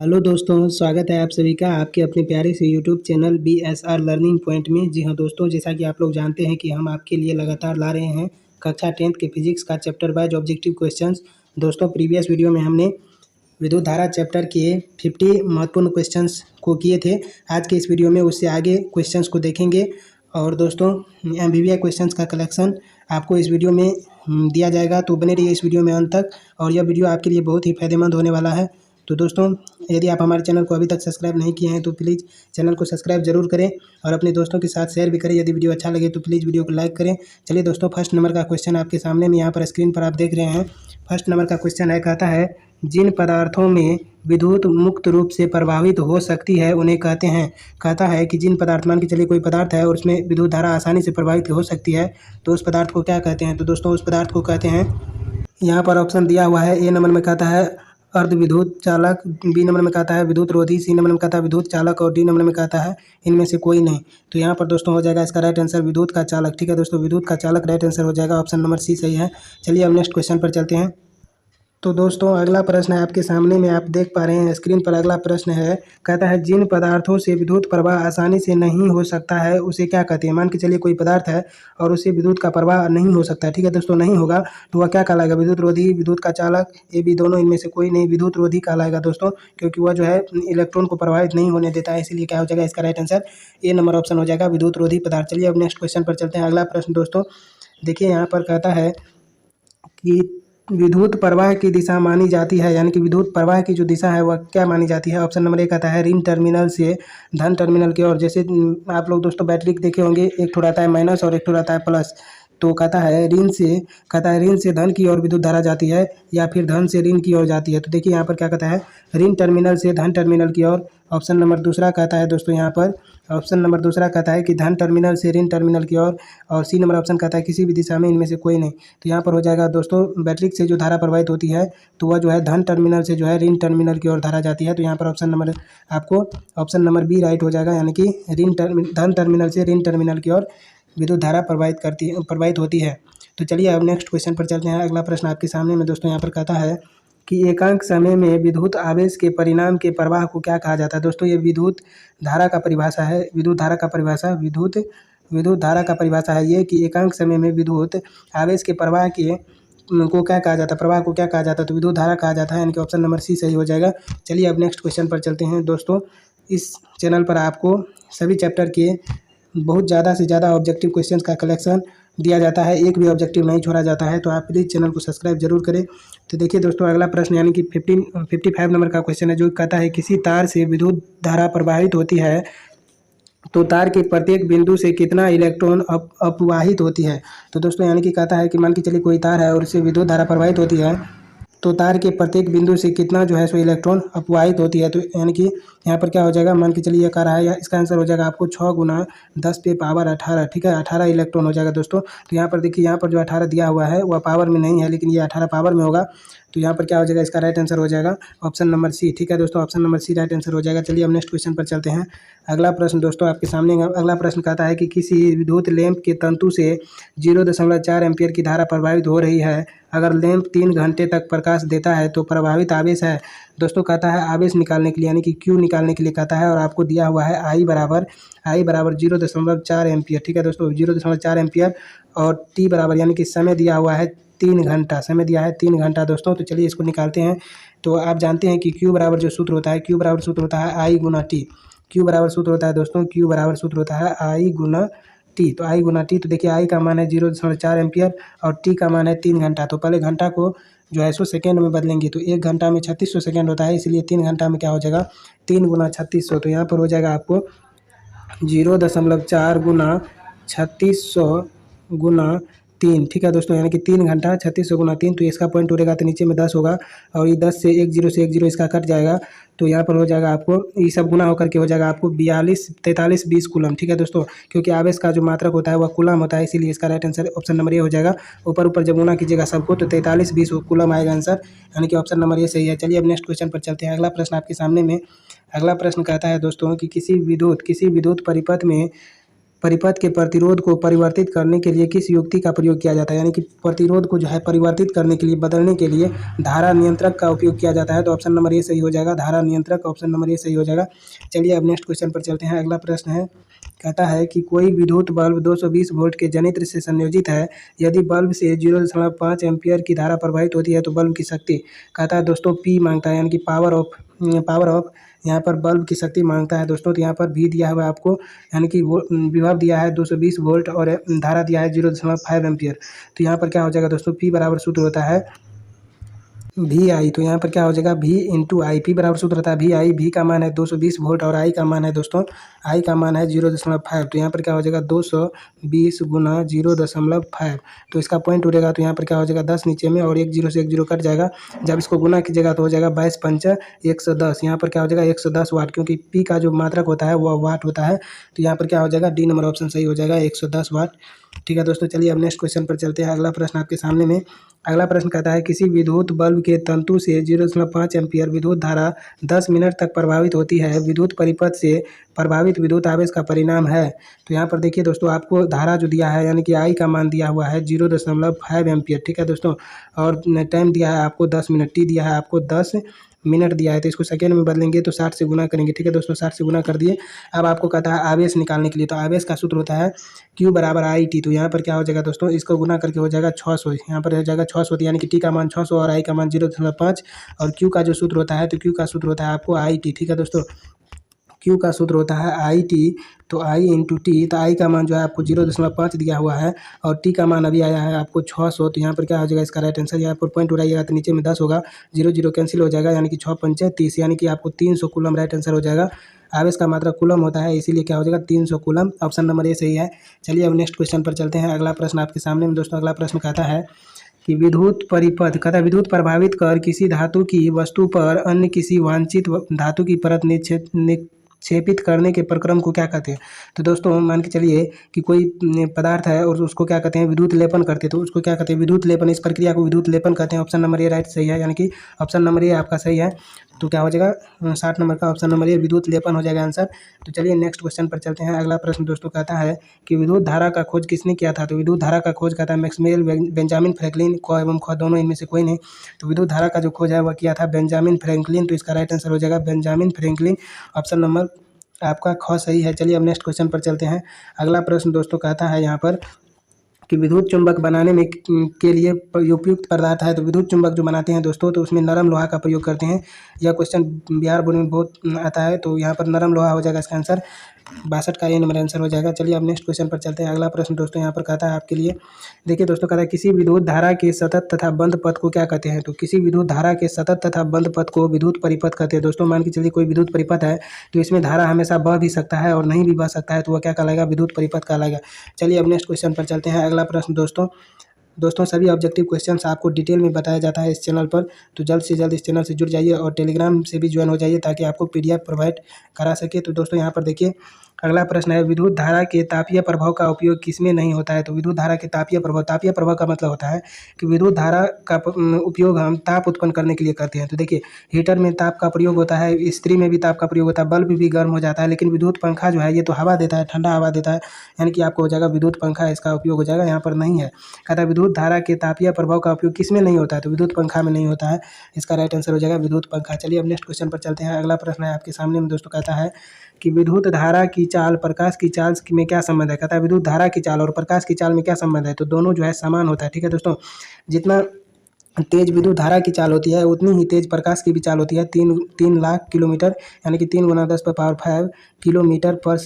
Hello दोस्तों, स्वागत है आप सभी का आपके अपने प्यारे से YouTube channel BSR learning point में। जी हाँ दोस्तों, जैसा कि आप लोग जानते हैं कि हम आपके लिए लगातार ला रहे हैं कक्षा 10th के फिजिक्स का चैप्टर वाइज ऑब्जेक्टिव क्वेश्चंस। दोस्तों, प्रीवियस वीडियो में हमने विद्युत धारा चैप्टर के 50 महत्वपूर्ण क्वेश्चंस को किए थे। आज के इस वीडियो में उससे आगे क्वेश्चंस को देखेंगे। और दोस्तों, MBBI क्वेश्चंस का कलेक्शन आपको इस वीडियो में दिया जाएगा, तो बने रहिए इस वीडियो में अंत तक। और यह वीडियो आपके लिए बहुत ही फायदेमंद होने वाला है। तो दोस्तों, यदि आप हमारे चैनल को अभी तक सब्सक्राइब नहीं किए हैं तो प्लीज़ चैनल को सब्सक्राइब जरूर करें और अपने दोस्तों के साथ शेयर भी करें। यदि वीडियो अच्छा लगे तो प्लीज़ वीडियो को लाइक करें। चलिए दोस्तों, फर्स्ट नंबर का क्वेश्चन आपके सामने में यहाँ पर स्क्रीन पर आप देख रहे हैं। फर्स्ट नंबर का क्वेश्चन है, कहता है जिन पदार्थों में विद्युत मुक्त रूप से प्रभावित हो सकती है उन्हें कहते हैं। कहता है कि जिन पदार्थ, मान के चलिए कोई पदार्थ है और उसमें विद्युत धारा आसानी से प्रभावित हो सकती है तो उस पदार्थ को क्या कहते हैं। तो दोस्तों, उस पदार्थ को कहते हैं, यहाँ पर ऑप्शन दिया हुआ है। ए नंबर में कहता है अर्ध विद्युत चालक, बी नंबर में कहता है विद्युत रोधी, सी नंबर में कहता है विद्युत चालक और डी नंबर में कहता है इनमें से कोई नहीं। तो यहाँ पर दोस्तों हो जाएगा इसका राइट आंसर विद्युत का चालक। ठीक है दोस्तों, विद्युत का चालक राइट आंसर हो जाएगा, ऑप्शन नंबर सी सही है। चलिए अब नेक्स्ट क्वेश्चन पर चलते हैं। तो दोस्तों, अगला प्रश्न है आपके सामने में, आप देख पा रहे हैं स्क्रीन पर। अगला प्रश्न है, कहता है जिन पदार्थों से विद्युत प्रवाह आसानी से नहीं हो सकता है उसे क्या कहते हैं। मान के चलिए कोई पदार्थ है और उससे विद्युत का प्रवाह नहीं हो सकता है। ठीक है दोस्तों, नहीं होगा तो वह क्या कहलाएगा, विद्युत रोधी, विद्युत का चालक, ये भी दोनों इनमें से कोई नहीं, विद्युत रोधी कहलाएगा दोस्तों, क्योंकि वह जो है इलेक्ट्रॉन को प्रभावित नहीं होने देता है। इसीलिए क्या हो जाएगा, इसका right answer A number option हो जाएगा, विद्युत रोधी पदार्थ। चलिए अब नेक्स्ट क्वेश्चन पर चलते हैं। अगला प्रश्न दोस्तों देखिए, यहाँ पर कहता है कि विद्युत प्रवाह की दिशा मानी जाती है, यानी कि विद्युत प्रवाह की जो दिशा है वह क्या मानी जाती है। ऑप्शन नंबर ए कहता है ऋण टर्मिनल से धन टर्मिनल की ओर। जैसे आप लोग दोस्तों बैटरी देखे होंगे, एक ठो रहता है माइनस और एक ठो रहता है प्लस। तो कहता है ऋण से धन की ओर विद्युत धारा जाती है या फिर धन से ऋण की ओर जाती है। तो देखिए यहाँ पर क्या कहता है, ऋण टर्मिनल से धन टर्मिनल की ओर। ऑप्शन नंबर दूसरा कहता है दोस्तों, यहाँ पर ऑप्शन नंबर दूसरा कहता है कि धन टर्मिनल से ऋण टर्मिनल की ओर। और सी नंबर ऑप्शन कहता है किसी भी दिशा में इनमें से कोई नहीं। तो यहाँ पर हो जाएगा दोस्तों, बैटरी से जो धारा प्रवाहित होती है तो वह जो है धन टर्मिनल से जो है ऋण टर्मिनल की ओर धारा जाती है। तो यहाँ पर ऑप्शन नंबर आपको ऑप्शन नंबर बी राइट हो जाएगा, यानी कि धन टर्मिनल से ऋण टर्मिनल की ओर विद्युत धारा प्रवाहित होती है। तो चलिए अब नेक्स्ट क्वेश्चन पर चलते हैं। अगला प्रश्न आपके सामने में दोस्तों यहाँ पर कहता है कि एकांक समय में विद्युत आवेश के परिणाम के प्रवाह को क्या कहा जाता है। दोस्तों, ये विद्युत धारा का परिभाषा है। विद्युत धारा का परिभाषा है ये कि एकांक समय में विद्युत आवेश के प्रवाह को क्या कहा जाता है, प्रवाह को क्या कहा जाता है। तो विद्युत धारा कहा जाता है, यानी कि ऑप्शन नंबर सी सही हो जाएगा। चलिए अब नेक्स्ट क्वेश्चन पर चलते हैं। दोस्तों, इस चैनल पर आपको सभी चैप्टर के बहुत ज़्यादा से ज़्यादा ऑब्जेक्टिव क्वेश्चंस का कलेक्शन दिया जाता है, एक भी ऑब्जेक्टिव नहीं छोड़ा जाता है। तो आप प्लीज़ चैनल को सब्सक्राइब जरूर करें। तो देखिए दोस्तों, अगला प्रश्न यानी कि 55 नंबर का क्वेश्चन है, जो कहता है किसी तार से विद्युत धारा प्रवाहित होती है तो तार के प्रत्येक बिंदु से कितना इलेक्ट्रॉन अपवाहित होती है। तो दोस्तों, यानी कि कहता है कि मान के चलिए कोई तार है और उससे विद्युत धारा प्रवाहित होती है तो तार के प्रत्येक बिंदु से कितना जो है सो इलेक्ट्रॉन अपवाहित होती है। तो यानी कि यहाँ पर क्या हो जाएगा, मान के चलिए ये कह रहा है, या इसका आंसर हो जाएगा आपको 6 गुना 10 पे पावर 18। ठीक है, 18 इलेक्ट्रॉन हो जाएगा दोस्तों। तो यहाँ पर देखिए, यहाँ पर जो 18 दिया हुआ है वह पावर में नहीं है, लेकिन ये 18 पावर में होगा। तो यहाँ पर क्या हो जाएगा, इसका राइट आंसर हो जाएगा ऑप्शन नंबर सी। ठीक है दोस्तों, option number C right answer हो जाएगा। चलिए अब नेक्स्ट क्वेश्चन पर चलते हैं। अगला प्रश्न दोस्तों आपके सामने, अगला प्रश्न कहता है कि किसी विद्युत लैंप के तंतु से 0.4 एम्पियर की धारा प्रवाहित हो रही है। अगर लैंप 3 घंटे तक प्रकाश देता है तो प्रभावित आवेश है। दोस्तों, कहता है आवेश निकालने के लिए, यानी कि क्यू निकालने के लिए कहता है, और आपको दिया हुआ है आई बराबर 0.4 एम्पियर। ठीक है दोस्तों, 0.4 एम्पियर और टी बराबर, यानी कि समय दिया हुआ है 3 घंटा, समय दिया है 3 घंटा दोस्तों। तो चलिए इसको निकालते हैं। तो आप जानते हैं कि क्यू बराबर जो सूत्र होता है, क्यू बराबर सूत्र होता है आई गुना टी। क्यू बराबर सूत्र होता है दोस्तों, क्यू बराबर सूत्र होता है आई गुना टी। तो आई गुना टी, तो देखिए आई का मान है 0.4 एम्पियर और टी का मान है 3 घंटा। तो पहले घंटा को जो है सो सेकेंड में बदलेंगे, तो 1 घंटा में 3600 सेकेंड होता है, इसलिए 3 घंटा में क्या हो जाएगा, 3 गुना 3600। तो यहाँ पर हो जाएगा आपको 0.4 गुना 3600 गुना 3। ठीक है दोस्तों, यानी कि 3 घंटा 3600 गुना 3। तो इसका पॉइंट उड़ेगा तो नीचे में 10 होगा और ये 10 से 1 0 से 1 0 इसका कट जाएगा। तो यहाँ पर हो जाएगा आपको, ये सब गुना होकर के हो जाएगा आपको 43 कूलम। ठीक है दोस्तों, क्योंकि आवेश का जो मात्रक होता है वह कूलम होता है, इसीलिए इसका right answer option number A हो जाएगा। ऊपर जब गुना कीजिएगा सबको तो 43 कूलम आएगा आंसर, यानी कि ऑप्शन नंबर ए सही है। चलिए अब नेक्स्ट क्वेश्चन पर चलते हैं। अगला प्रश्न आपके सामने में, अगला प्रश्न कहता है दोस्तों कि किसी विद्युत परिपथ में परिपथ के प्रतिरोध को परिवर्तित करने के लिए किस युक्ति का प्रयोग किया जाता है? यानी कि प्रतिरोध को जो है परिवर्तित करने के लिए, बदलने के लिए धारा नियंत्रक का उपयोग किया जाता है। तो ऑप्शन नंबर ए सही हो जाएगा, धारा नियंत्रक, ऑप्शन नंबर ए सही हो जाएगा। चलिए अब नेक्स्ट क्वेश्चन पर चलते हैं। अगला प्रश्न है, कहता है कि कोई विद्युत बल्ब 220 वोल्ट के जनित्र से संयोजित है। यदि बल्ब से 0.5 एम्पियर की धारा प्रवाहित होती है तो बल्ब की शक्ति, कहता है दोस्तों पी मांगता है, यानी कि पावर ऑफ यहाँ पर बल्ब की शक्ति मांगता है दोस्तों। तो यहाँ पर भी दिया हुआ है आपको, यानी कि वो विभव दिया है 220 वोल्ट और धारा दिया है 0.5 एम्पियर। तो यहाँ पर क्या हो जाएगा दोस्तों, पी बराबर सूत्र होता है वी आई। तो यहाँ पर क्या हो जाएगा, वी इंटू आई। पी बराबर सूत्र रहता है वी आई। वी का मान है 220 वोल्ट और आई का मान है दोस्तों, आई का मान है 0.5। तो यहाँ पर क्या हो जाएगा 220 गुना 0.5। तो इसका पॉइंट उड़ेगा तो यहाँ पर क्या हो जाएगा 10 नीचे में और एक जीरो से एक जीरो कट जाएगा। जब इसको गुना कीजिएगा तो हो जाएगा 22 पंचा 110। यहाँ पर क्या हो जाएगा 110 वाट, क्योंकि पी का जो मात्रक होता है वह वाट होता है। तो यहाँ पर क्या हो जाएगा डी नंबर ऑप्शन सही हो जाएगा, 110 वाट। ठीक है दोस्तों, चलिए अब नेक्स्ट क्वेश्चन पर चलते हैं। अगला प्रश्न आपके सामने में, अगला प्रश्न कहता है किसी विद्युत बल्ब के तंतु से 0.5 एम्पियर विद्युत धारा 10 मिनट तक प्रभावित होती है। विद्युत परिपथ से प्रभावित विद्युत आवेश का परिणाम है। तो यहाँ पर देखिए दोस्तों, आपको धारा जो दिया है यानी कि आई का मान दिया हुआ है 0.5 एम्पियर। ठीक है दोस्तों, और टाइम दिया है आपको 10 मिनट, टी दिया है आपको 10 मिनट दिया है। तो इसको सेकेंड में बदलेंगे तो 60 से गुना करेंगे। ठीक है दोस्तों, 60 से गुना कर दिए। अब आपको कहता है आवेश निकालने के लिए, तो आवेश का सूत्र होता है Q बराबर आई टी। तो यहाँ पर क्या हो जाएगा दोस्तों, इसको गुना करके हो जाएगा 600। यहाँ पर हो जाएगा 600, यानी कि टी का मान 600 और आई का मान 0.5। और Q का जो सूत्र होता है, तो Q का सूत्र होता है आपको आई टी। ठीक है दोस्तों, Q का सूत्र होता है आई टी। तो आई इंटू टी, तो आई का मान जो है आपको 0.5 दिया हुआ है और टी का मान अभी आया है आपको 600। तो यहाँ पर क्या हो जाएगा इसका राइट आंसर, यहाँ पर पॉइंट उड़ाइएगा तो नीचे में 10 होगा, 0 0 कैंसिल हो जाएगा, यानी कि 6 पंचे 30, यानी कि आपको 300 कूलम राइट आंसर हो जाएगा। आवेश का मात्रा कूलम होता है, इसीलिए क्या हो जाएगा 300 कूलम, ऑप्शन नंबर ए सही है। चलिए अब नेक्स्ट क्वेश्चन पर चलते हैं। अगला प्रश्न आपके सामने में दोस्तों, अगला प्रश्न कहता है कि विद्युत परिपथ, कहता है विद्युत प्रभावित कर किसी धातु की वस्तु पर अन्य किसी वांछित धातु की परत निक्षेपित करने के प्रक्रम को क्या कहते हैं? तो दोस्तों मान के चलिए कि कोई पदार्थ है और उसको क्या कहते हैं विद्युत लेपन करते हैं, तो उसको क्या कहते हैं विद्युत लेपन। इस प्रक्रिया को विद्युत लेपन कहते हैं। ऑप्शन नंबर ए राइट सही है, यानी कि ऑप्शन नंबर ए आपका सही है। तो क्या हो जाएगा 60 नंबर का ऑप्शन नंबर ए विद्युत लेपन हो जाएगा आंसर। तो चलिए नेक्स्ट क्वेश्चन पर चलते हैं। अगला प्रश्न दोस्तों कहता है कि विद्युत धारा का खोज किसने किया था? तो विद्युत धारा का खोज कहता है मैक्सवेल, बेंजामिन फ्रैंकलिन, क एवं ख दोनों इनमें से कोई नहीं। तो विद्युत धारा का जो खोज है वह किया था बेंजामिन फ्रैंकलिन। तो इसका राइट आंसर हो जाएगा बेंजामिन फ्रैंकलिन, ऑप्शन नंबर आपका ख सही है। चलिए अब नेक्स्ट क्वेश्चन पर चलते हैं। अगला प्रश्न दोस्तों कहता है यहाँ पर कि विद्युत चुंबक बनाने में के लिए उपयुक्त पदार्थ है। तो विद्युत चुंबक जो बनाते हैं दोस्तों, तो उसमें नरम लोहा का प्रयोग करते हैं। यह क्वेश्चन बिहार बोर्ड में बहुत आता है, तो यहाँ पर नरम लोहा हो जाएगा इसका आंसर, 62 का ये नंबर आंसर हो जाएगा। चलिए अब नेक्स्ट क्वेश्चन पर चलते हैं। अगला प्रश्न दोस्तों यहाँ पर कहता है आपके लिए, देखिए दोस्तों कहता है किसी विद्युत धारा के सतत तथा बंद पथ को क्या कहते हैं? तो किसी विद्युत धारा के सतत तथा बंद पथ को विद्युत परिपथ कहते हैं। दोस्तों मान के चलिए कोई विद्युत परिपथ है, तो इसमें धारा हमेशा बह भी सकता है और नहीं भी बह सकता है, तो वह क्या कहलाएगा विद्युत परिपथ कहलाएगा। चलिए अब नेक्स्ट क्वेश्चन पर चलते हैं। अगला प्रश्न दोस्तों सभी ऑब्जेक्टिव क्वेश्चंस आपको डिटेल में बताया जाता है इस चैनल पर, तो जल्द से जल्द इस चैनल से जुड़ जाइए और टेलीग्राम से भी ज्वाइन हो जाइए ताकि आपको PDF प्रोवाइड करा सके। तो दोस्तों यहाँ पर देखिए अगला प्रश्न है विद्युत धारा के तापीय प्रभाव का उपयोग किसमें नहीं होता है? तो विद्युत धारा के तापीय प्रभाव का मतलब होता है कि विद्युत धारा का उपयोग हम ताप उत्पन्न करने के लिए करते हैं। तो देखिए हीटर में ताप का प्रयोग होता है, इस्त्री में भी ताप का प्रयोग होता है, बल्ब भी गर्म हो जाता है, लेकिन विद्युत पंखा जो है ये तो हवा देता है, ठंडा हवा देता है, यानी कि आपको हो जाएगा विद्युत पंखा इसका उपयोग हो जाएगा, यहाँ पर नहीं है। कहता है विद्युत धारा के तापीय प्रभाव का उपयोग किसमें नहीं होता है? तो विद्युत पंखा में नहीं होता है, इसका राइट आंसर हो जाएगा विद्युत पंखा। चलिए अब नेक्स्ट क्वेश्चन पर चलते हैं। अगला प्रश्न है आपके सामने में दोस्तों, कहता है कि विद्युत धारा की चाल प्रकाश की चाल में क्या संबंध है? कहता है विद्युत धारा की चाल और प्रकाश की चाल में क्या संबंध है? तो दोनों जो है समान होता है। ठीक है दोस्तों, जितना तेज विद्युत धारा की चाल होती है उतनी ही तेज प्रकाश की भी चाल होती है। 3 लाख किलोमीटर यानी कि 3 गुना 10⁵ किलोमीटर पर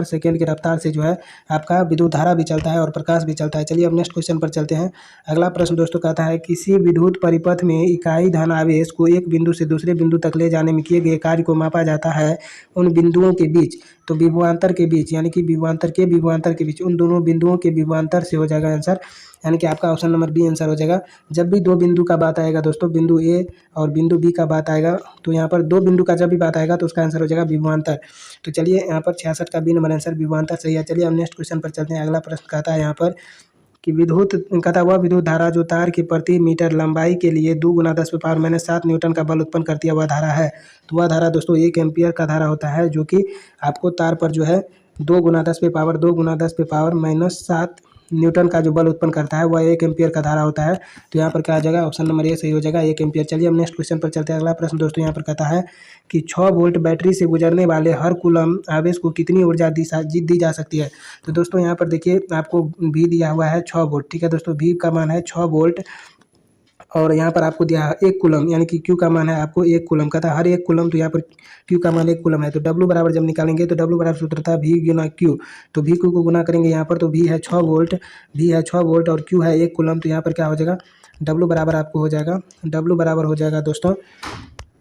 सेकेंड की रफ्तार से जो है आपका विद्युत धारा भी चलता है और प्रकाश भी चलता है। चलिए अब नेक्स्ट क्वेश्चन पर चलते हैं। अगला प्रश्न दोस्तों कहता है किसी विद्युत परिपथ में इकाई धन आवेश को एक बिंदु से दूसरे बिंदु तक ले जाने में किए गए कार्य को मापा जाता है उन बिंदुओं के बीच, तो विभवांतर के बीच, यानी कि विभवांतर के बीच, उन दोनों बिंदुओं के विभवांतर से हो जाएगा आंसर, यानी कि आपका ऑप्शन नंबर बी आंसर हो जाएगा। जब भी दो बिंदु का बात आएगा दोस्तों, बिंदु ए और बिंदु बी का बात आएगा, तो यहाँ पर दो बिंदु का जब भी बात आएगा तो उसका आंसर हो जाएगा विभवांतर। तो चलिए यहाँ पर 66 का बी नंबर आंसर विभवांतर सही है। चलिए अब नेक्स्ट क्वेश्चन पर चलते हैं। अगला प्रश्न कहता है यहाँ पर कि विद्युत धारा जो तार की प्रति मीटर लंबाई के लिए 2 गुना 10⁻⁷ न्यूटन का बल उत्पन्न करती है वह धारा है। तो वह धारा दोस्तों 1 एम्पियर का धारा होता है, जो कि आपको तार पर जो है 2 गुना 10 पे पावर 2 गुना 10 पे पावर -7 न्यूटन का जो बल उत्पन्न करता है वह 1 एम्पियर का धारा होता है। तो यहाँ पर क्या आ जाएगा, ऑप्शन नंबर ए सही हो जाएगा, 1 एम्पियर। चलिए हम नेक्स्ट क्वेश्चन पर चलते हैं। अगला प्रश्न दोस्तों यहाँ पर कहता है कि 6 वोल्ट बैटरी से गुजरने वाले हर कूलम आवेश को कितनी ऊर्जा दी जा सकती है। तो दोस्तों यहाँ पर देखिए आपको भी दिया हुआ है 6 वोल्ट, ठीक है दोस्तों, भी का मान है 6 वोल्ट और यहाँ पर आपको दिया है 1 कूलम, यानी कि क्यू का मान है आपको 1 कूलम का था, हर 1 कूलम, तो यहाँ पर क्यू का मान 1 कूलम है। तो डब्लू बराबर जब निकालेंगे तो डब्लू बराबर सूत्र था भी गुना क्यू, तो भी क्यू को गुना करेंगे यहाँ पर, तो भी है 6 वोल्ट, भी है 6 वोल्ट और क्यू है 1 कूलम। तो यहाँ पर क्या हो जाएगा, डब्लू बराबर आपको हो जाएगा, डब्लू बराबर हो जाएगा दोस्तों,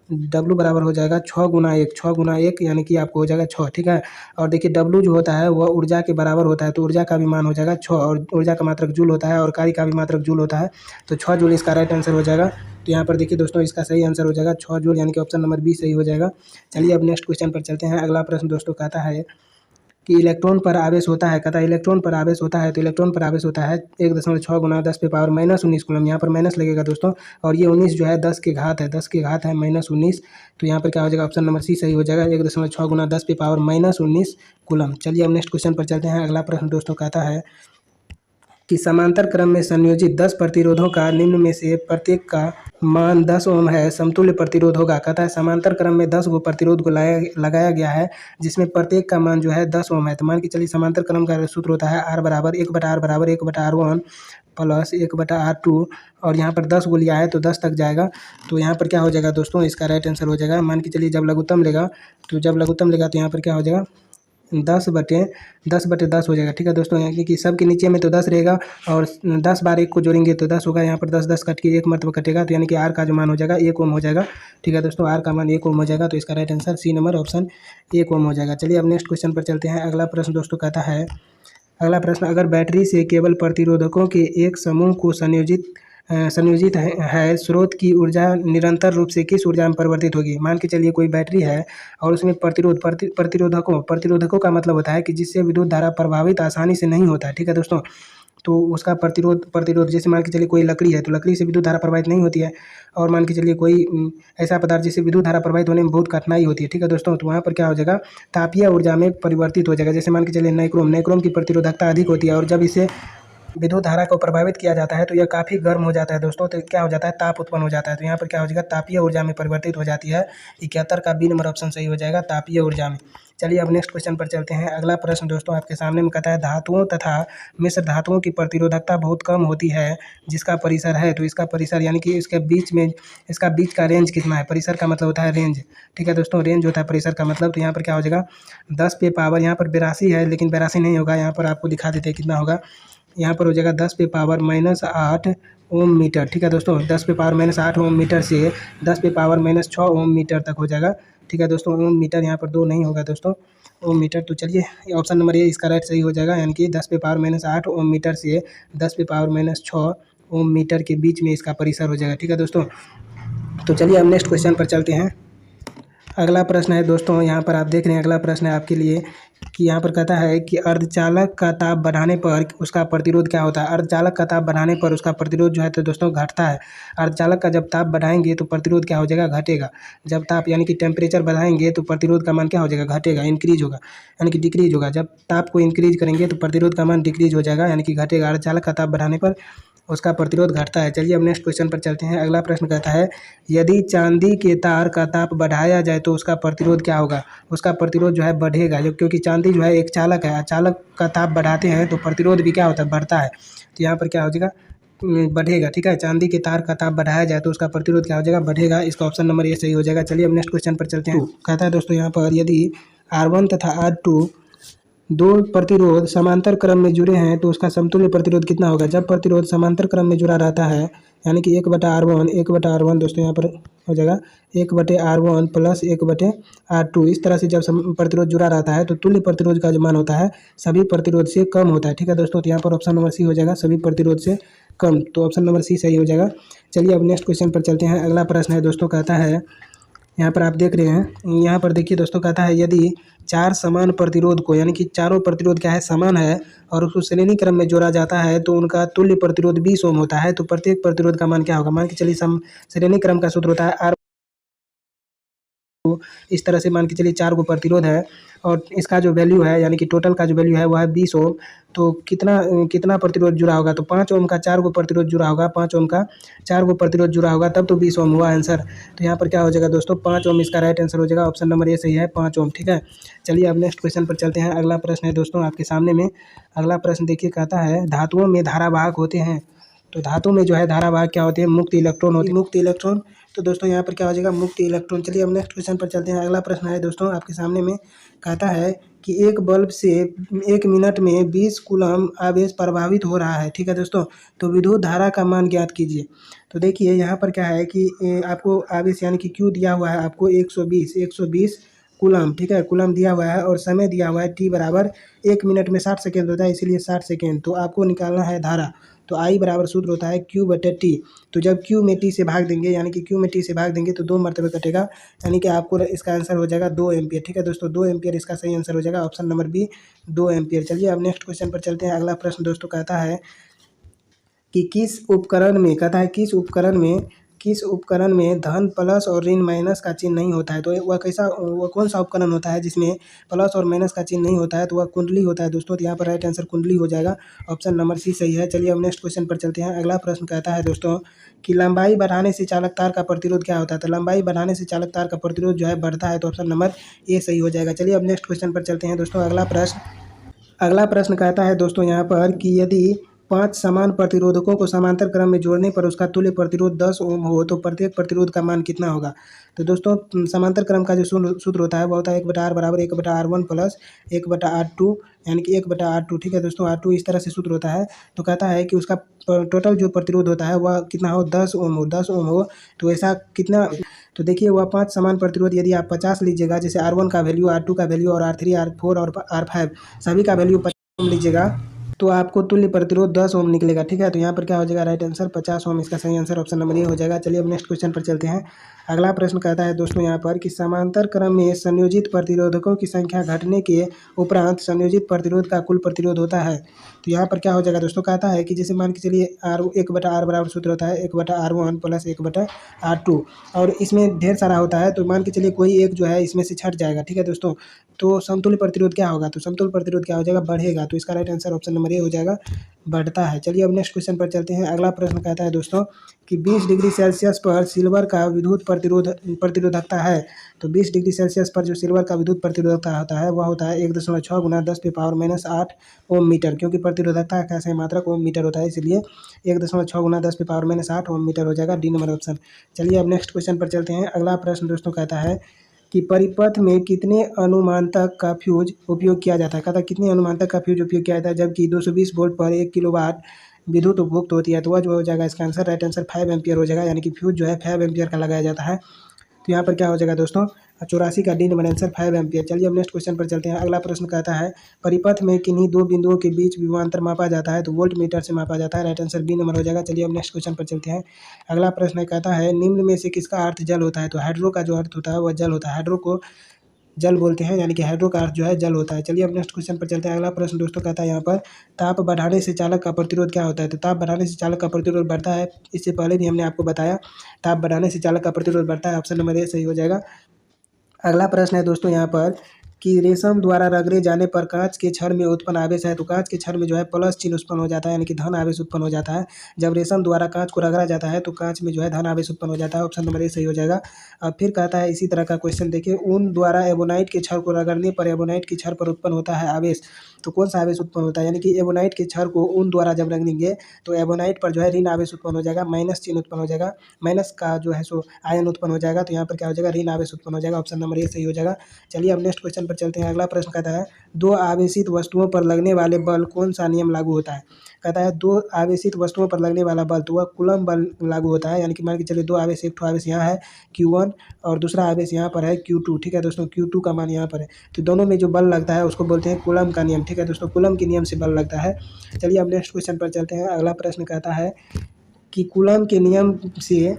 डब्लू बराबर हो जाएगा 6 गुना 1, 6 गुना 1 यानी कि आपको हो जाएगा 6, ठीक है। और देखिए डब्लू जो होता है वह ऊर्जा के बराबर होता है, तो ऊर्जा का भी मान हो जाएगा 6 और ऊर्जा का मात्रक जूल होता है और कार्य का भी मात्रक जूल होता है, तो 6 जूल इसका राइट आंसर हो जाएगा। तो यहाँ पर देखिए दोस्तों इसका सही आंसर हो जाएगा 6 जूल, यानी कि ऑप्शन नंबर बी सही हो जाएगा। चलिए अब नेक्स्ट क्वेश्चन पर चलते हैं। अगला प्रश्न दोस्तों कहता है कि इलेक्ट्रॉन पर आवेश होता है, कहता है इलेक्ट्रॉन पर आवेश होता है, तो इलेक्ट्रॉन पर आवेश होता है 1.6 गुना 10 पे पावर -19 कूलम, यहाँ पर माइनस लगेगा दोस्तों, और ये 19 जो है 10 के घात है, 10 के घात है -19, तो यहाँ पर क्या हो जाएगा, ऑप्शन नंबर सी सही हो जाएगा, 1.6 गुना 10 पे पावर -19 कूलम। चलिए अब नेक्स्ट क्वेश्चन पर चलते हैं। अगला प्रश्न दोस्तों कहता है कि समांतर क्रम में संयोजित 10 प्रतिरोधों का निम्न में से प्रत्येक का मान 10 ओम है, समतुल्य प्रतिरोध होगा। कहता है समांतर क्रम में 10 गो प्रतिरोध को लगाया गया है जिसमें प्रत्येक का मान जो है 10 ओम है। तो मान के चलिए समांतर क्रम का सूत्र होता है R बराबर 1/R बराबर 1/R1 प्लस 1/R2 और यहाँ पर 10 गो लिया है तो 10 तक जाएगा। तो यहाँ पर क्या हो जाएगा दोस्तों, इसका राइट आंसर हो जाएगा, मान के चलिए जब लघुत्तम लेगा तो यहाँ पर क्या हो जाएगा 10/10 हो जाएगा, ठीक है दोस्तों, क्योंकि सबके नीचे में तो 10 रहेगा और 10 बार 1 को जोड़ेंगे तो 10 होगा, यहाँ पर 10 कट के 1 मरतबा कटेगा, तो यानी कि आर का जो मान हो जाएगा 1 ओम हो जाएगा, ठीक है दोस्तों, आर का मान 1 ओम हो जाएगा। तो इसका right answer C number option 1 ohm हो जाएगा। चलिए अब नेक्स्ट क्वेश्चन पर चलते हैं। अगला प्रश्न दोस्तों कहता है, अगला प्रश्न, अगर बैटरी से केवल प्रतिरोधकों के एक समूह को संयोजित है स्रोत की ऊर्जा निरंतर रूप से किस ऊर्जा में परिवर्तित होगी। मान के चलिए कोई बैटरी है और उसमें प्रतिरोधकों का मतलब होता है कि जिससे विद्युत धारा प्रभावित आसानी से नहीं होता है, ठीक है दोस्तों, तो उसका प्रतिरोध जैसे मान के चलिए कोई लकड़ी है तो लकड़ी से विद्युत धारा प्रभावित नहीं होती है, और मान के चलिए कोई ऐसा पदार्थ जिससे विद्युत धारा प्रभावित होने में बहुत कठिनाई होती है, ठीक है दोस्तों, तो वहाँ पर क्या हो जाएगा, तापीय ऊर्जा में परिवर्तित हो जाएगा। जैसे मान के चलिए नाइक्रोम की प्रतिरोधकता अधिक होती है और जब इसे विद्युत धारा को प्रभावित किया जाता है तो यह काफ़ी गर्म हो जाता है दोस्तों, तो क्या हो जाता है, ताप उत्पन्न हो जाता है, तो यहाँ पर क्या हो जाएगा, तापीय ऊर्जा में परिवर्तित हो जाती है। 71 का बी नंबर ऑप्शन सही हो जाएगा, तापीय ऊर्जा में। चलिए अब नेक्स्ट क्वेश्चन पर चलते हैं। अगला प्रश्न दोस्तों आपके सामने में कहता है, धातुओं तथा मिश्र धातुओं की प्रतिरोधकता बहुत कम होती है जिसका परिसर है, तो इसका परिसर यानी कि इसके बीच में इसका बीच का रेंज कितना है। परिसर का मतलब होता है रेंज, ठीक है दोस्तों, रेंज होता है परिसर का मतलब। तो यहाँ पर क्या हो जाएगा, 10 पे पावर, यहाँ पर 82 है लेकिन 82 नहीं होगा, यहाँ पर आपको दिखा देते हैं कितना होगा, यहाँ पर हो जाएगा 10 पे पावर -8 ओम मीटर, ठीक है दोस्तों, 10 पे पावर -8 ओम मीटर से 10 पे पावर -6 ओम मीटर तक हो जाएगा, ठीक है दोस्तों। ओम मीटर यहाँ पर 2 नहीं होगा दोस्तों, ओम मीटर। तो चलिए ऑप्शन नंबर ए इसका राइट सही हो जाएगा, यानी कि 10 पे पावर -8 ओम मीटर से 10 पे पावर -6 ओम मीटर के बीच में इसका परिसर हो जाएगा, ठीक है दोस्तों। तो चलिए हम नेक्स्ट क्वेश्चन पर चलते हैं। अगला प्रश्न है दोस्तों, यहाँ पर आप देख रहे हैं, अगला प्रश्न है आपके लिए कि यहाँ पर कहता है कि अर्धचालक का ताप बढ़ाने पर उसका प्रतिरोध क्या होता है। अर्धचालक का ताप बढ़ाने पर उसका प्रतिरोध जो है तो दोस्तों घटता है। अर्धचालक का जब ताप बढ़ाएंगे तो प्रतिरोध क्या हो जाएगा, घटेगा। जब ताप यानी कि टेम्परेचर बढ़ाएंगे तो प्रतिरोध का मान क्या हो जाएगा, घटेगा, इंक्रीज होगा, यानी कि डिक्रीज होगा। जब ताप को इंक्रीज करेंगे तो प्रतिरोध का मान डिक्रीज हो जाएगा, यानी कि घटेगा। अर्धचालक का ताप बढ़ाने पर उसका प्रतिरोध घटता है। चलिए अब नेक्स्ट क्वेश्चन पर चलते हैं। अगला प्रश्न कहता है, यदि चांदी के तार का ताप बढ़ाया जाए तो उसका प्रतिरोध क्या होगा। उसका प्रतिरोध जो है बढ़ेगा, क्योंकि चांदी जो है एक चालक है, चालक का ताप बढ़ाते हैं तो प्रतिरोध भी क्या होता है, बढ़ता है। तो यहाँ पर क्या हो जाएगा, बढ़ेगा, ठीक है। चांदी के तार का ताप बढ़ाया जाए तो उसका प्रतिरोध क्या हो जाएगा, बढ़ेगा। इसका ऑप्शन नंबर ए सही हो जाएगा। चलिए अब नेक्स्ट क्वेश्चन पर चलते हैं। कहता है दोस्तों यहाँ पर, यदि R1 तथा R2 दो प्रतिरोध समांतर क्रम में जुड़े हैं तो उसका समतुल्य प्रतिरोध कितना होगा। जब प्रतिरोध समांतर क्रम में जुड़ा रहता है, यानी कि 1/R1 दोस्तों यहाँ पर हो जाएगा 1/R1 प्लस 1/R2, इस तरह से जब प्रतिरोध जुड़ा रहता है तो तुल्य प्रतिरोध का जो मान होता है सभी प्रतिरोध से कम होता है, ठीक है दोस्तों। तो यहाँ पर ऑप्शन नंबर सी हो जाएगा, सभी प्रतिरोध से कम, तो ऑप्शन नंबर सी सही हो जाएगा। चलिए अब नेक्स्ट क्वेश्चन पर चलते हैं। अगला प्रश्न है दोस्तों, कहता है, यहाँ पर आप देख रहे हैं, यहाँ पर देखिए दोस्तों, कहता है यदि 4 समान प्रतिरोध को, यानी कि चारों प्रतिरोध क्या है, समान है और उसको श्रेणी क्रम में जोड़ा जाता है तो उनका तुल्य प्रतिरोध 20 ओम होता है। तो प्रत्येक प्रतिरोध का मान क्या होगा। मान के चलिए श्रेणी क्रम का सूत्र होता है R, इस तरह से मान के चलिए 4 गो प्रतिरोध है और इसका जो वैल्यू है यानी कि टोटल का जो वैल्यू है वह है 20 ओम। तो कितना कितना प्रतिरोध जुड़ा होगा, तो 5 ओम का 4 गो प्रतिरोध जुड़ा होगा, 5 ओम का 4 गो प्रतिरोध जुड़ा होगा तब तो 20 ओम हुआ आंसर। तो यहाँ पर क्या हो जाएगा दोस्तों, 5 ओम इसका राइट आंसर हो जाएगा। ऑप्शन नंबर ए सही है, 5 ओम। ठीक है, चलिए अब नेक्स्ट क्वेश्चन पर चलते हैं। अगला प्रश्न है दोस्तों आपके सामने में। अगला प्रश्न देखिए, कहता है धातुओं में धारावाहक होते हैं। तो धातु में जो है धारावाहक क्या होते हैं, मुक्त इलेक्ट्रॉन होते हैं। मुक्त इलेक्ट्रॉन, तो दोस्तों यहाँ पर क्या हो जाएगा, मुक्त इलेक्ट्रॉन। चलिए अब नेक्स्ट क्वेश्चन पर चलते हैं। अगला प्रश्न है दोस्तों आपके सामने में, कहता है कि एक बल्ब से 1 मिनट में 20 कूलम आवेश प्रभावित हो रहा है। ठीक है दोस्तों, तो विद्युत धारा का मान ज्ञात कीजिए। तो देखिए यहाँ पर क्या है कि आपको आवेश यानी कि क्यू दिया हुआ है आपको 120 कूलम। ठीक है, कूलम दिया हुआ है और समय दिया हुआ है टी बराबर 1 मिनट में 60 सेकेंड होता है, इसीलिए 60 सेकेंड। तो आपको निकालना है धारा। तो आई बराबर सूत्र होता है क्यू बटे टी। तो जब क्यू में टी से भाग देंगे यानी कि क्यू में टी से भाग देंगे तो 2 मरतबे कटेगा, यानी कि आपको इसका आंसर हो जाएगा 2 एम्पियर। ठीक है दोस्तों, 2 एम्पियर इसका सही आंसर हो जाएगा। Option number B 2 ampere. चलिए अब नेक्स्ट क्वेश्चन पर चलते हैं। अगला प्रश्न दोस्तों कहता है कि किस उपकरण में धन प्लस और ऋण माइनस का चिन्ह नहीं होता है। तो वह कौन सा उपकरण होता है जिसमें प्लस और माइनस का चिन्ह नहीं होता है, तो वह कुंडली होता है दोस्तों। तो यहाँ पर राइट आंसर कुंडली हो जाएगा। ऑप्शन नंबर सी सही है। चलिए अब नेक्स्ट क्वेश्चन पर चलते हैं। अगला प्रश्न कहता है दोस्तों कि लंबाई बढ़ाने से चालक तार का प्रतिरोध क्या होता है। तो लंबाई बढ़ाने से चालक तार का प्रतिरोध जो है बढ़ता है। तो ऑप्शन नंबर ए सही हो जाएगा। चलिए अब नेक्स्ट क्वेश्चन पर चलते हैं दोस्तों। अगला प्रश्न कहता है दोस्तों यहाँ पर कि यदि 5 समान प्रतिरोधकों को समांतर क्रम में जोड़ने पर उसका तुल्य प्रतिरोध 10 ओम हो तो प्रत्येक प्रतिरोध का मान कितना होगा। तो दोस्तों समांतर क्रम का जो सूत्र होता है वह होता है 1/r बराबर 1/r1 प्लस 1/r2 यानी कि 1/r2। ठीक है दोस्तों, R2 इस तरह से सूत्र होता है। तो कहता है कि उसका टोटल जो प्रतिरोध होता है वह कितना हो, 10 ओम हो। 10 ओम हो तो ऐसा कितना, तो देखिए वह 5 समान प्रतिरोध यदि आप 50 लीजिएगा, जैसे R1 का वैल्यू, R2 का वैल्यू और R3 R4 और R5 सभी का वैल्यू 50 ओम लीजिएगा तो आपको तुल्य प्रतिरोध 10 ओम निकलेगा। ठीक है, तो यहाँ पर क्या हो जाएगा, राइट आंसर 50 ओम इसका सही आंसर ऑप्शन नंबर ए हो जाएगा। चलिए अब नेक्स्ट क्वेश्चन पर चलते हैं। अगला प्रश्न कहता है दोस्तों यहाँ पर कि समांतर क्रम में संयोजित प्रतिरोधकों की संख्या घटने के उपरांत संयोजित प्रतिरोध का कुल प्रतिरोध होता है। तो यहाँ पर क्या हो जाएगा दोस्तों, कहता है कि जैसे मान के चलिए 1/r बराबर सूत्र होता है 1/r1 प्लस 1/r2 और इसमें ढेर सारा होता है। तो मान के चलिए कोई एक जो है इसमें से छट जाएगा। ठीक है दोस्तों, तो समतुल्य प्रतिरोध क्या होगा, तो समतुल्य प्रतिरोध क्या हो जाएगा, बढ़ेगा। तो इसका right answer option number A हो जाएगा, बढ़ता है। चलिए अब नेक्स्ट क्वेश्चन पर चलते हैं। अगला प्रश्न कहता है दोस्तों कि 20 डिग्री सेल्सियस पर सिल्वर का विद्युत प्रतिरोधकता है। तो 20 डिग्री सेल्सियस पर जो सिल्वर का विद्युत प्रतिरोधकता होता है वह होता है 1.6 गुना 10⁻⁻8 ओम मीटर, क्योंकि प्रतिरोधकता का सही मात्रक ओम मीटर होता है, इसलिए 1.6 गुना 10⁻⁻8 ओम मीटर हो जाएगा, डी नंबर ऑप्शन। चलिए अब नेक्स्ट क्वेश्चन पर चलते हैं। अगला प्रश्न दोस्तों कहता है कि परिपथ में कितने अनुमान तक का फ्यूज उपयोग किया जाता है। कहता है कितने अनुमान तक का फ्यूज उपयोग किया जाता है जबकि 220 वोल्ट पर 1 किलोवाट विद्युत उपभोक्त होती है। तो वह जो हो जाएगा इसका आंसर, राइट आंसर 5 एम्पियर हो जाएगा, यानी कि फ्यूज जो है 5 एम्पियर का लगाया जाता है। तो यहाँ पर क्या हो जाएगा दोस्तों, 84 का डी नंबर आंसर 5 एम्पियर। चलिए अब नेक्स्ट क्वेश्चन पर चलते हैं। अगला प्रश्न कहता है परिपथ में किन्हीं दो बिंदुओं के बीच विभवांतर मापा जाता है। तो वोल्ट मीटर से मापा जाता है, राइट आंसर बी नंबर हो जाएगा। चलिए अब नेक्स्ट क्वेश्चन पर चलते हैं। अगला प्रश्न कहता है निम्न में से किसका अर्थ जल होता है। तो हाइड्रो का जो अर्थ होता है वह जल होता है, हाइड्रो को जल बोलते हैं, यानी कि हाइड्रो का अर्थ जो है जल होता है। चलिए अब नेक्स्ट क्वेश्चन पर चलते हैं। अगला प्रश्न दोस्तों कहता है यहाँ पर ताप बढ़ाने से चालक का प्रतिरोध क्या होता है। तो ताप बढ़ाने से चालक का प्रतिरोध बढ़ता है, इससे पहले भी हमने आपको बताया ताप बढ़ाने से चालक का प्रतिरोध बढ़ता है, ऑप्शन नंबर ए सही हो जाएगा। अगला प्रश्न है दोस्तों यहाँ पर कि रेशम द्वारा रगड़े जाने पर कांच के छड़ में उत्पन्न आवेश है। तो कांच के छड़ में जो है प्लस चिन्ह उत्पन्न हो जाता है, यानी कि धन आवेश उत्पन्न हो जाता है। जब रेशम द्वारा कांच को रगड़ा जाता है तो कांच में जो है धन आवेश उत्पन्न हो जाता है, ऑप्शन नंबर ए सही हो जाएगा। अब फिर कहता है इसी तरह का क्वेश्चन देखिए, ऊन द्वारा एबोनाइट के छड़ को रगड़ने पर एबोनाइट के छड़ पर उत्पन्न होता है आवेश। तो कौन सा आवेश उत्पन्न होता है, यानी कि एबोनाइट के छड़ को ऊन द्वारा जब रगड़ेंगे तो एबोनाइट पर जो है ऋण आवेश उत्पन्न हो जाएगा, माइनस चिन्ह उत्पन्न हो जाएगा, माइनस का जो है सो आयन उत्पन्न हो जाएगा। तो यहाँ पर क्या हो जाएगा, ऋण आवेश उत्पन्न हो जाएगा, ऑप्शन नंबर ए सही हो जाएगा। चलिए अब नेक्स्ट क्वेश्चन पर चलते हैं। अगला प्रश्न कहता है दो आवेशित वस्तुओं पर लगने वाले बल कौन सा नियम लागू होता है। कहता है दो आवेशित वस्तुओं पर लगने वाला बल, तो वह कूलम बल लागू होता है, यानी कि मान के चलिए दो आवेश, एक आवेश यहाँ है Q1 और दूसरा आवेश यहाँ पर है Q2। ठीक है दोस्तों, Q2 का मान यहाँ पर है, तो दोनों में जो बल लगता है उसको बोलते हैं कूलम का नियम। ठीक है दोस्तों, कूलम के नियम से बल लगता है। चलिए अब नेक्स्ट क्वेश्चन पर चलते हैं। अगला प्रश्न कहता है कि कूलम के नियम से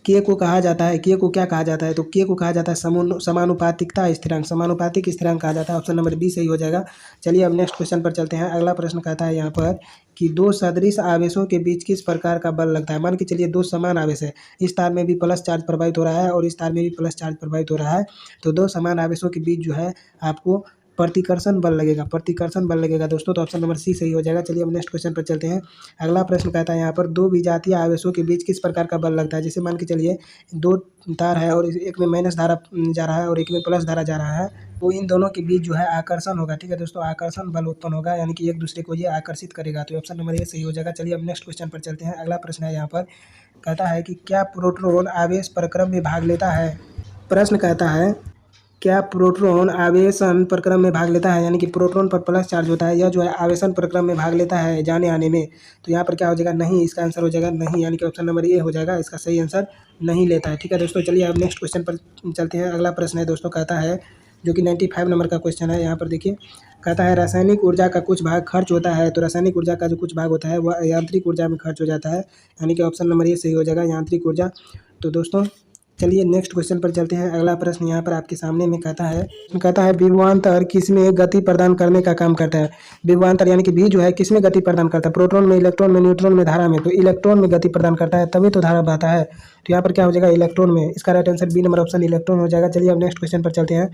के को कहा जाता है, के को क्या कहा जाता है। तो के को कहा जाता है समानुपातिकता स्थिरांक, समानुपातिक स्थिरांक कहा जाता है, ऑप्शन नंबर बी सही हो जाएगा। चलिए अब नेक्स्ट क्वेश्चन पर चलते हैं। अगला प्रश्न कहता है यहाँ पर कि दो सदृश आवेशों के बीच किस प्रकार का बल लगता है। मान के चलिए दो समान आवेश है, इस तार में भी प्लस चार्ज प्रवाहित हो रहा है और इस तार में भी प्लस चार्ज प्रवाहित हो रहा है। तो दो समान आवेशों के बीच जो है आपको प्रतिकर्षण बल लगेगा, प्रतिकर्षण बल लगेगा दोस्तों। तो ऑप्शन नंबर सी सही हो जाएगा। चलिए हम नेक्स्ट क्वेश्चन पर चलते हैं। अगला प्रश्न कहता है यहाँ पर दो विजातीय आवेशों के बीच किस प्रकार का बल लगता है। जैसे मान के चलिए दो तार है और एक में माइनस धारा जा रहा है और एक में प्लस धारा जा रहा है, तो इन दोनों के बीच जो है आकर्षण होगा। ठीक है दोस्तों, आकर्षण बल उत्पन्न होगा, यानी कि एक दूसरे को ये आकर्षित करेगा। तो ऑप्शन नंबर ए सही हो जाएगा। चलिए हम नेक्स्ट क्वेश्चन पर चलते हैं। अगला प्रश्न है यहाँ पर, कहता है कि क्या प्रोटॉन आवेश प्रक्रम में भाग लेता है। प्रश्न कहता है क्या प्रोटॉन आवेशन प्रक्रम में भाग लेता है, यानी कि प्रोटॉन पर प्लस चार्ज होता है, यह जो है आवेशन प्रक्रम में भाग लेता है जाने आने में। तो यहाँ पर क्या हो जाएगा, नहीं। इसका आंसर हो जाएगा नहीं, यानी कि ऑप्शन नंबर ए हो जाएगा। इसका सही आंसर नहीं लेता है। ठीक है दोस्तों, चलिए अब नेक्स्ट क्वेश्चन पर चलते हैं। अगला प्रश्न है दोस्तों, कहता है जो कि 95 नंबर का क्वेश्चन है। यहाँ पर देखिए, कहता है रासायनिक ऊर्जा का कुछ भाग खर्च होता है। तो रासायनिक ऊर्जा का जो कुछ भाग होता है वह यांत्रिक ऊर्जा में खर्च हो जाता है, यानी कि ऑप्शन नंबर ए सही हो जाएगा, यांत्रिक ऊर्जा। तो दोस्तों चलिए नेक्स्ट क्वेश्चन पर चलते हैं। अगला प्रश्न यहाँ पर आपके सामने में कहता है विभवांतर किसमें गति प्रदान करने का काम करता है। विभवांतर यानी कि भी जो है किसमें गति प्रदान करता है, प्रोटॉन में, इलेक्ट्रॉन में, न्यूट्रॉन में, धारा में। तो इलेक्ट्रॉन में गति प्रदान करता है, तभी तो धारा बहता है। तो यहाँ पर क्या हो जाएगा, इलेक्ट्रॉन में। इसका right answer B number option electron हो जाएगा। चलिए अब नेक्स्ट क्वेश्चन पर चलते हैं।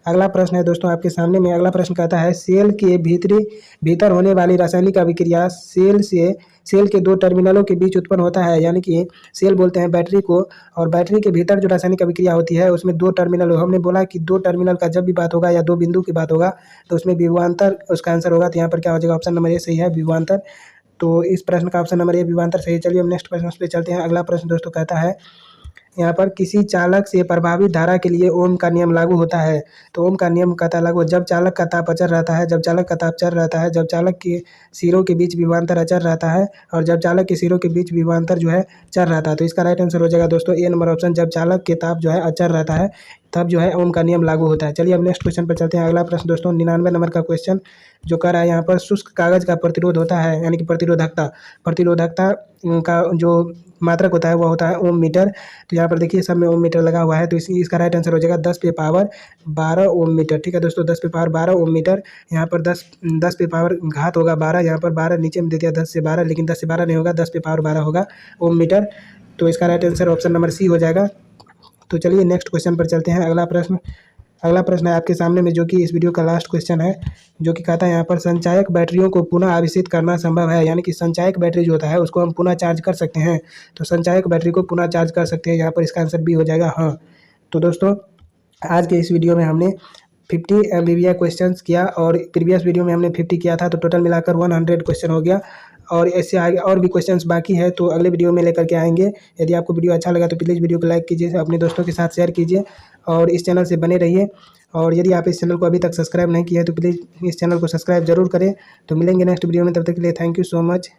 अगला प्रश्न है दोस्तों आपके सामने में। अगला प्रश्न कहता है सेल के भीतर होने वाली रासायनिक अभिक्रिया सेल के दो टर्मिनलों के बीच उत्पन्न होता है, यानी कि सेल बोलते हैं बैटरी को, और बैटरी के भीतर जो रासायनिक अभिक्रिया होती है उसमें दो टर्मिनल, हमने बोला कि दो टर्मिनल का जब भी बात होगा या दो बिंदु की बात होगा तो उसमें विभवांतर उसका आंसर होगा। तो यहाँ पर क्या हो जाएगा, ऑप्शन नंबर ए सही है, विभवांतर। तो इस प्रश्न का ऑप्शन नंबर ए विभवांतर सही है। चलिए हम नेक्स्ट प्रश्न पे चलते हैं। अगला प्रश्न दोस्तों कहता है यहाँ पर किसी चालक से प्रभावित धारा के लिए ओम का नियम लागू होता है। तो ओम का नियम कहता है लागू जब चालक का ताप अचर रहता है, जब चालक का ताप चर रहता है, जब चालक के सिरों के बीच विभवांतर अचर रहता है, और जब चालक के सिरों के बीच विभवांतर जो है चर रहता है। तो इसका राइट आंसर हो जाएगा दोस्तों ए नंबर ऑप्शन, जब चालक के ताप जो है अचर रहता है तब जो है ओम का नियम लागू होता है। चलिए अब नेक्स्ट क्वेश्चन पर चलते हैं। अगला प्रश्न दोस्तों 99 नंबर का क्वेश्चन जो कर रहा है यहाँ पर, शुष्क कागज का प्रतिरोध होता है, यानी कि प्रतिरोधकता का जो मात्रक होता है वह होता है ओम मीटर। तो यहाँ पर देखिए सब में ओम मीटर लगा हुआ है, तो इसका राइट आंसर हो जाएगा 10 पे पावर 12 ओम मीटर। ठीक है दोस्तों, 10 पे पावर 12 ओम मीटर। यहाँ पर 10 पे पावर घात होगा 12, यहाँ पर 12 नीचे में दे दिया 10 से 12, लेकिन 10 से 12 नहीं होगा, 10 पे पावर 12 होगा ओम मीटर। तो इसका right answer option number C हो जाएगा। तो चलिए नेक्स्ट क्वेश्चन पर चलते हैं। अगला प्रश्न है आपके सामने में, जो कि इस वीडियो का लास्ट क्वेश्चन है, जो कि कहता है यहाँ पर संचायक बैटरियों को पुनः आवेशित करना संभव है, यानी कि संचायक बैटरी जो होता है उसको हम पुनः चार्ज कर सकते हैं। तो संचायक बैटरी को पुनः चार्ज कर सकते हैं, यहाँ पर इसका आंसर बी हो जाएगा हाँ। तो दोस्तों आज के इस वीडियो में हमने 50 MBBS क्वेश्चन किया, और प्रीवियस वीडियो में हमने 50 किया था, तो टोटल मिलाकर 100 क्वेश्चन हो गया। और ऐसे आगे और भी क्वेश्चंस बाकी है, तो अगले वीडियो में लेकर के आएंगे। यदि आपको वीडियो अच्छा लगा तो प्लीज़ वीडियो को लाइक कीजिए, अपने दोस्तों के साथ शेयर कीजिए, और इस चैनल से बने रहिए। और यदि आप इस चैनल को अभी तक सब्सक्राइब नहीं किया है तो प्लीज़ इस चैनल को सब्सक्राइब जरूर करें। तो मिलेंगे नेक्स्ट वीडियो में, तब तक के लिए thank you so much,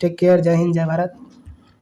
take care, जय हिंद, जय भारत।